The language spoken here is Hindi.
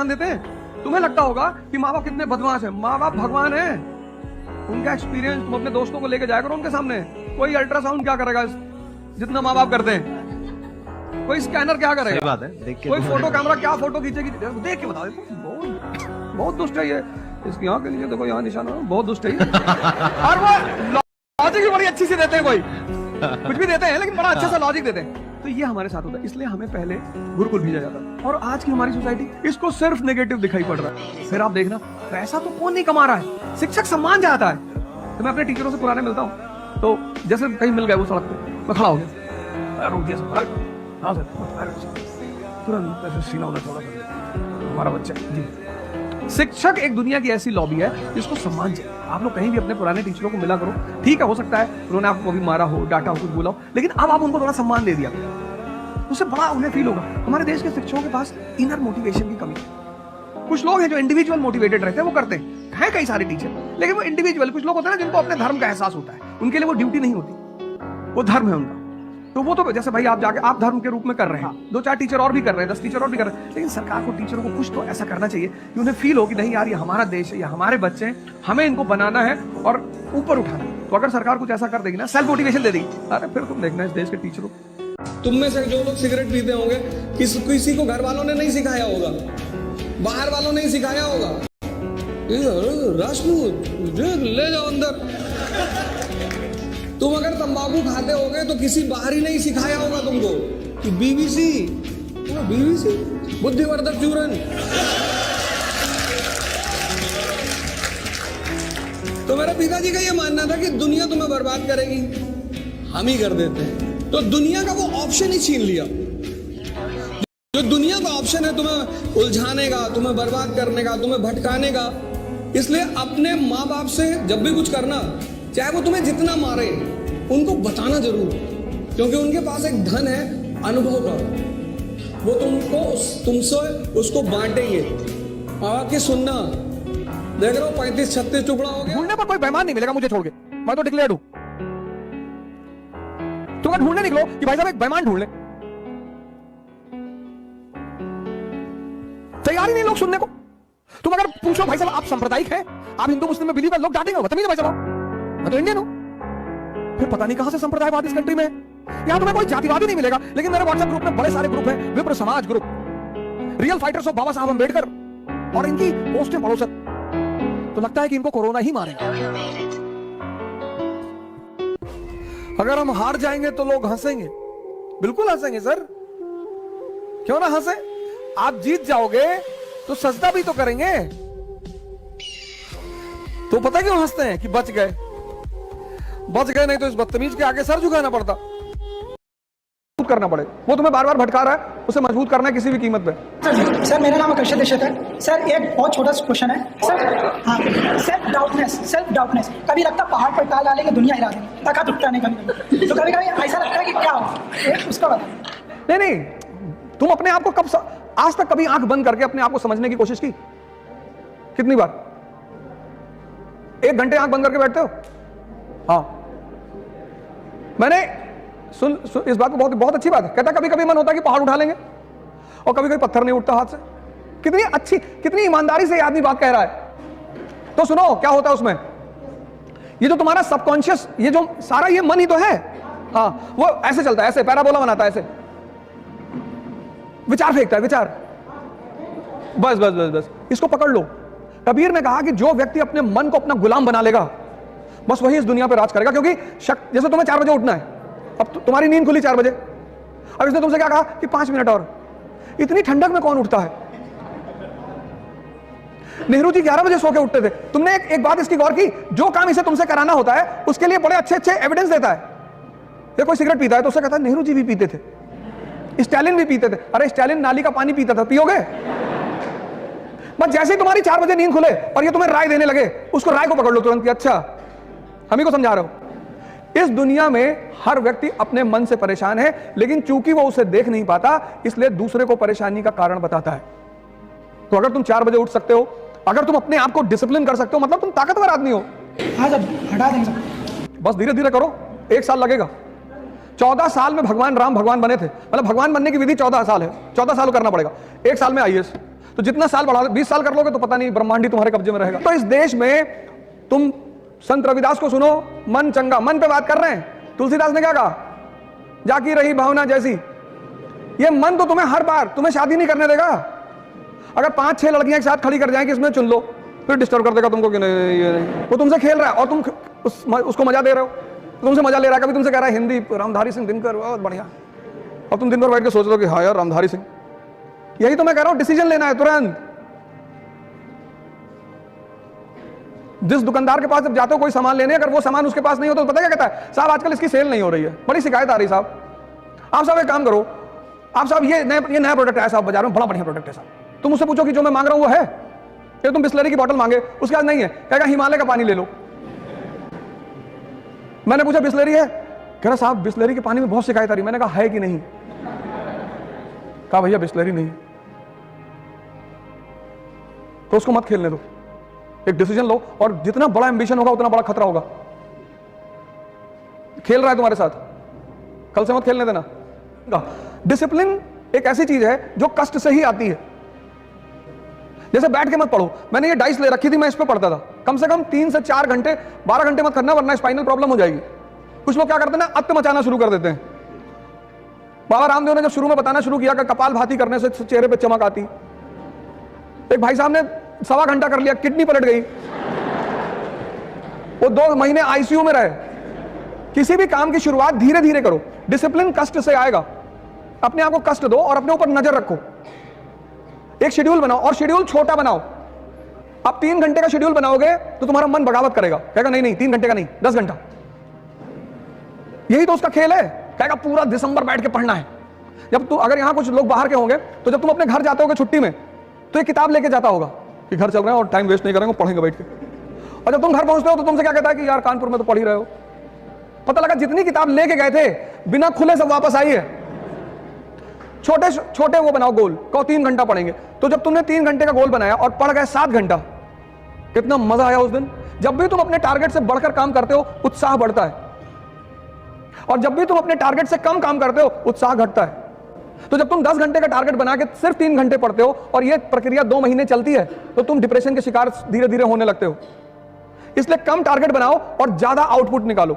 ध्यान देते हैं? तुम्हें लगता होगा कि माँ बाप कितने बदमाश है। माँ बाप भगवान है, उनका एक्सपीरियंस तुम अपने दोस्तों को लेके जाया करो उनके सामने। कोई अल्ट्रासाउंड क्या करेगा जितना माँ बाप करते हैं? कोई स्कैनर क्या करेगा? सही बात है, देख के कोई फोटो कैमरा क्या फोटो खींचेगी? देख के बता दे। बहुत दुष्ट है ये। इसकी यहाँ के नीचे देखो, यहाँ निशान है, बहुत दुष्ट है ये। और वो लॉजिक भी बड़ी अच्छी सी देते हैं, कोई कुछ भी देते हैं लेकिन बड़ा अच्छा सा लॉजिक देते हैं। तो ये हमारे साथ होता है, इसलिए हमें पहले गुरुकुल भेजा जाता है। और आज की हमारी सोसाइटी इसको सिर्फ नेगेटिव दिखाई पड़ रहा है। फिर आप देखना, पैसा तो कौन नहीं कमा रहा है, शिक्षक सम्मान चाहता है। तो मैं अपने टीचरों से पुराने मिलता हूँ, तो जैसे कहीं मिल गए वो सड़क पे, मैं खड़ा हो गया, रुक दिया, तुरंत ऐसे सीना होना छोड़ा, हमारा बच्चा जी। शिक्षक एक दुनिया की ऐसी लॉबी है जिसको सम्मान चाहिए। आप लोग कहीं भी अपने पुराने टीचरों को मिला करो, ठीक है, हो सकता है उन्होंने आपको कभी मारा हो, डांटा हो, कुछ बोला हो, लेकिन अब आप उनको थोड़ा सम्मान दे दिया, उससे बड़ा उन्हें फील होगा। हमारे देश के शिक्षकों के पास इनर मोटिवेशन की कमी है। कुछ लोग हैं जो इंडिविजुअल मोटिवेटेड रहते हैं, वो करते हैं कई सारे टीचर, लेकिन वो इंडिविजुअल। कुछ लोग होते हैं ना जिनको अपने धर्म का एहसास होता है, उनके लिए वो ड्यूटी नहीं होती, वो धर्म है उनका। तो वो तो जैसे भाई आप जाके आप धर्म के रूप में कर रहे हैं, 2-4 टीचर और भी कर रहे हैं, 10 टीचर और भी कर रहे हैं, लेकिन सरकार को टीचरों को कुछ तो ऐसा करना चाहिए कि उन्हें फील हो कि नहीं यार ये हमारा देश है, ये हमारे बच्चे हैं, हमें इनको बनाना है और ऊपर उठाना है। तो अगर सरकार कुछ ऐसा कर देगी ना, सेल्फ मोटिवेशन दे देगी, अरे फिर तुम देखना इस देश के टीचरों। तुम में से जो लोग सिगरेट पीते होंगे, किसी को घर वालों ने नहीं सिखाया होगा, बाहर वालों ने सिखाया होगा, राजपूत ले जाओ अंदर। तुम अगर तंबाकू खाते होगे तो किसी बाहरी नहीं सिखाया होगा तुमको कि बीबीसी बुद्धिवर्धक चूरन। तो मेरे पिताजी का ये मानना था कि दुनिया तुम्हें बर्बाद करेगी, हम ही कर देते हैं। तो दुनिया का वो ऑप्शन ही छीन लिया। जो दुनिया का ऑप्शन है तुम्हें उलझाने का, तुम्हें बर्बाद करने का, तुम्हें भटकाने का। इसलिए अपने माँ बाप से जब भी कुछ करना, चाहे वो तुम्हें जितना मारे, उनको बताना जरूर, क्योंकि उनके पास एक धन है अनुभव का, वो तुमसे उसको बांटेंगे। आके सुनना, देख रहे हो 35-36 टुकड़ा हो गया। ढूंढने पर कोई बेईमान नहीं मिलेगा मुझे छोड़ के, मैं तो डिक्लेयर्ड हूं। तुम अगर ढूंढने निकलो कि भाई साहब एक बेईमान ढूंढ ले, तैयार ही नहीं लोग सुनने को। तुम अगर पूछो भाई साहब आप सांप्रदायिक हैं, आप हिंदू मुस्लिम में बिलीव है, लोग डांटेंगे, बदतमीज भाई साहब मैं तो इंडियन हूं। फिर पता नहीं कहां से संप्रदायवाद इस कंट्री में। यहां तुम्हें कोई जातिवादी नहीं मिलेगा, लेकिन मेरे व्हाट्सएप ग्रुप में बड़े सारे ग्रुप हैं, विप्र समाज ग्रुप, रियल फाइटर्स ऑफ बाबा साहब अंबेडकर, और इनकी पोस्टें पढ़ो सर, तो लगता है कि इनको कोरोना ही मारेगा। अगर हम हार जाएंगे तो लोग हंसेंगे, बिल्कुल हंसेंगे सर, क्यों ना हंसे। आप जीत जाओगे तो सजदा भी तो करेंगे। तो पता क्यों हंसते हैं कि बच गए, नहीं तो इस बदतमीज के आगे सर झुकाना पड़ता, करना पड़े। वो तुम्हें बार बार भटका रहा है, उसे मजबूत करना है किसी भी कीमत पे। सर मेरा नाम आकर्षित देशत है। सर एक बहुत छोटा सा क्वेश्चन है सर। हाँ, सेल्फ डाउटनेस कभी लगता पहाड़ पर ताल डालेंगे दुनिया हिला देंगे, ताकत उठता नहीं कभी, तो कभी ऐसा लगता है कि क्या हो, उसका बता। नहीं, तुम अपने आप को कब आज तक कभी आंख बंद करके अपने आप को समझने की कोशिश की? कितनी बार? 1 घंटे आंख बंद करके बैठते हो? हाँ, मैंने सुन इस बात को बहुत अच्छी बात है। कहता कभी कभी मन होता है कि पहाड़ उठा लेंगे, और कभी कभी पत्थर नहीं उठता हाथ से। कितनी अच्छी, कितनी ईमानदारी से आदमी बात कह रहा है। तो सुनो क्या होता है उसमें, ये जो तुम्हारा सबकॉन्शियस, ये जो सारा ये मन ही तो है, हाँ, वो ऐसे चलता है, ऐसे पैराबोला बनाता है, ऐसे विचार फेंकता है, विचार, बस बस बस बस, इसको पकड़ लो। कबीर ने कहा कि जो व्यक्ति अपने मन को अपना गुलाम बना लेगा, बस वही इस दुनिया पर राज करेगा। क्योंकि जैसे तुम्हें 4 बजे उठना है, अब तुम्हारी नींद खुली 4 बजे, अब इसने तुमसे क्या कहा कि 5 मिनट और। इतनी ठंडक में कौन उठता है? नेहरू जी 11 बजे सो के उठते थे। तुमने एक बात इसकी गौर की, जो काम इसे तुमसे कराना होता है उसके लिए बड़े अच्छे एविडेंस देता है। ये कोई सिगरेट पीता है तो उसे कहता है नेहरू जी भी पीते थे, स्टालिन भी पीते थे। अरे स्टालिन नाली का पानी पीता था, पियोगे? बस जैसे ही तुम्हारी 4 बजे नींद खुले और ये तुम्हें राय देने लगे, उसको राय को पकड़ लो तुरंत कि अच्छा हम ही को समझा रहे हो। इस दुनिया में हर व्यक्ति अपने मन से परेशान है, लेकिन चूंकि वो उसे देख नहीं पाता, इसलिए दूसरे को परेशानी का कारण बताता है। तो अगर तुम 4 बजे उठ सकते हो, अगर तुम अपने आप को डिसिप्लिन कर सकते हो, मतलब तुम ताकतवर आदमी हो। हाँ सर, हटा देंगे। बस धीरे धीरे करो, 1 साल लगेगा। 14 साल में भगवान राम भगवान बने थे, मतलब भगवान बनने की विधि 14 साल है, 14 साल करना पड़ेगा। 1 साल में आईएएस, तो तो जितना साल बढ़ा 20 साल कर लोगे तो पता नहीं ब्रह्मांड ही तुम्हारे कब्जे में रहेगा। तो इस देश में तुम संत रविदास को सुनो, मन चंगा, मन पे बात कर रहे हैं। तुलसीदास ने क्या कहा, जाकी रही भावना जैसी। ये मन तो तुम्हें हर बार तुम्हें शादी नहीं करने देगा। अगर 5-6 लड़कियां एक साथ खड़ी कर जाएं कि इसमें चुन लो, फिर डिस्टर्ब कर देगा तुमको कि नहीं ये नहीं। वो तुमसे खेल रहा है और तुम उसको मजा दे रहे हो, तुमसे मजा ले रहा है। कभी तुमसे कह रहा है हिंदी रामधारी सिंह दिनकर बहुत बढ़िया, और तुम दिन भर बैठ के सोच रहे हो कि हाँ यार रामधारी सिंह। यही तो मैं कह रहा हूं, डिसीजन लेना है तुरंत। जिस दुकानदार के पास जब जाते हो कोई सामान लेने, अगर वो सामान उसके पास नहीं होता तो पता क्या कहता है, साहब आजकल इसकी सेल नहीं हो रही है, बड़ी शिकायत आ रही साहब। आप साहब एक काम करो, आप साहब ये नया प्रोडक्ट है साहब बाजार में, बड़ा बढ़िया प्रोडक्ट है साहब। तुम उससे पूछो कि जो मैं मांग रहा हूं वो है, ये तुम बिस्लरी की बोतल मांगे, उसके पास नहीं है, कहेगा हिमालय का पानी ले लो। मैंने पूछा बिस्लरी है, कह रहा साहब बिस्लरी के पानी में बहुत शिकायत आ रही। मैंने कहा है कि नहीं, कहा भैया बिस्लरी नहीं, तो उसको मत खेलने दो। एक डिसीजन लो, और जितना बड़ा एम्बिशन होगा उतना बड़ा खतरा होगा। खेल रहा है तुम्हारे साथ, कल से मत खेलने देना। डिसिप्लिन एक ऐसी चीज है जो कष्ट से ही आती है। जैसे बैठ के मत पढ़ो, मैंने ये डाइस ले रखी थी, मैं इस पे पढ़ता था, कम से कम 3 से 4 घंटे, 12 घंटे मत करना वरना स्पाइनल प्रॉब्लम हो जाएगी। कुछ लोग क्या करते हैं ना, अत्त मचाना शुरू कर देते हैं। बाबा रामदेव ने जब शुरू में बताना शुरू किया कि कपाल भाती करने से चेहरे पे चमक आती, एक भाई साहब ने 1.25 घंटा कर लिया, किडनी पलट गई, वो 2 महीने आईसीयू में रहे। किसी भी काम की शुरुआत धीरे धीरे करो, डिसिप्लिन कष्ट से आएगा। अपने आप को कष्ट दो और अपने ऊपर नजर रखो। एक शेड्यूल बनाओ, और शेड्यूल छोटा बनाओ। अब 3 घंटे का शेड्यूल बनाओगे तो तुम्हारा मन बगावत करेगा, कहेगा नहीं 3 घंटे का नहीं, 10 घंटा। यही तो उसका खेल है, कहेगा पूरा दिसंबर बैठ के पढ़ना है। जब तू, अगर यहां कुछ लोग बाहर के होंगे तो जब तुम अपने घर जाते होगे छुट्टी में, तो एक किताब लेके जाता होगा कि घर चल रहे हैं और टाइम वेस्ट नहीं करेंगे, पढ़ेंगे बैठ के। और जब तुम घर पहुंचते हो तो तुमसे क्या कहता है कि यार कानपुर में तो पढ़ ही रहे हो। पता लगा जितनी किताब लेके गए थे बिना खुले सब वापस आई है। छोटे छोटे वो बनाओ गोल, कहो 3 घंटा पढ़ेंगे। तो जब तुमने 3 घंटे का गोल बनाया और पढ़ गए 7 घंटा, कितना मजा आया उस दिन। जब भी तुम अपने टारगेट से बढ़कर काम करते हो उत्साह बढ़ता है, और जब भी तुम अपने टारगेट से कम काम करते हो उत्साह घटता है। तो जब तुम 10 घंटे का टारगेट बना के सिर्फ 3 घंटे पढ़ते हो और यह प्रक्रिया 2 महीने चलती है, तो तुम डिप्रेशन के शिकार धीरे धीरे होने लगते हो। इसलिए कम टारगेट बनाओ और ज्यादा आउटपुट निकालो।